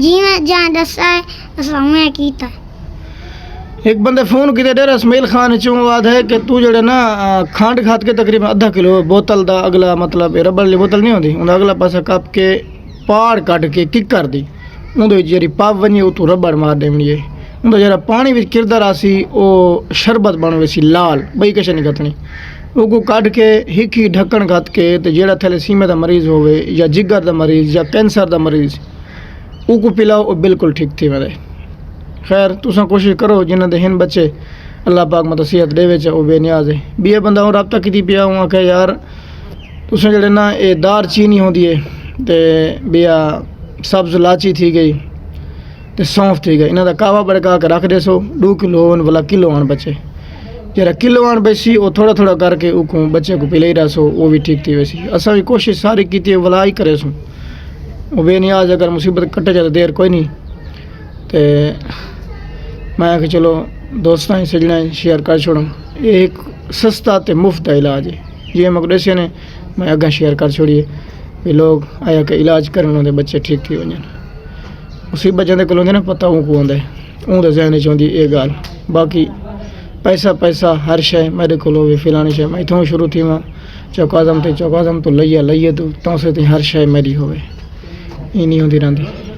जिवें जां दस्सा है असां उवें कीता। एक बंदे फ़ोन किते डेरा इसमाइल खान चों आद है कि तू जड़े ना खंड खाद के तकरीबन आधा किलो बोतल दा अगला मतलब रबड़ वाली बोतल नहीं होंदी उनका अगला पासा कप के पाड़ कट के किक कर दी उंदे जी पब वनी तू रबड़ मार देनी है उंदा जरा पानी में किरदा रासी वो शरबत बन वैसी लाल बई किश नहीं कतनी वो कट के हिक ही ढक्कन खत के तो जेड़ा थैलेसीमिया दा मरीज़ होवे या जिगर दा मरीज़ या कैंसर दा मरीज़ वो पिलाओ वो बिल्कुल ठीक थी मेरे। खैर तुसा कोशिश करो जिन्हें दे हिन बच्चे अल्लाह पाक मतलब सेहत देवे च वो बेनियाज है भी बंदा हूँ रबता की पिया हूँ आखे यार तुसें जड़े ना ये दार चीनी होंदी है तो बिया सब्ज़ लाची थी गई तो सौंफ थी गई इन्हों कावा बड़का के रख दे सो 2 किलो वाला किलो आन बच्चे जरा किलो आन बेसी वो थोड़ा थोड़ा करके उको बच्चे को पिलाई रहा सो वो भी ठीक थी वैसी असा भी कोशिश सारी की वला ही करे सो वो बेनियाज अगर मुसीबत कटे जाए देर कोई नहीं तो मैं आखे चलो दोस्तों सजना शेयर कर छोड़ूँ ये एक सस्ता तो मुफ्त इलाज है जी मकदेसिया ने मैं अगर शेयर कर छोड़िए भी लोग आया कि इलाज करने उन्होंने बच्चे ठीक थी वजन मुसीबत जैसे को ना पता को आंदा है उनके जहन चाहती ये गाल बाकी पैसा हर शय मेरे को फिलानी शय मैं इतों शुरू थी वहाँ चौकाजम तो लइए तो से हर शय मेरी हो नहीं होती रहती।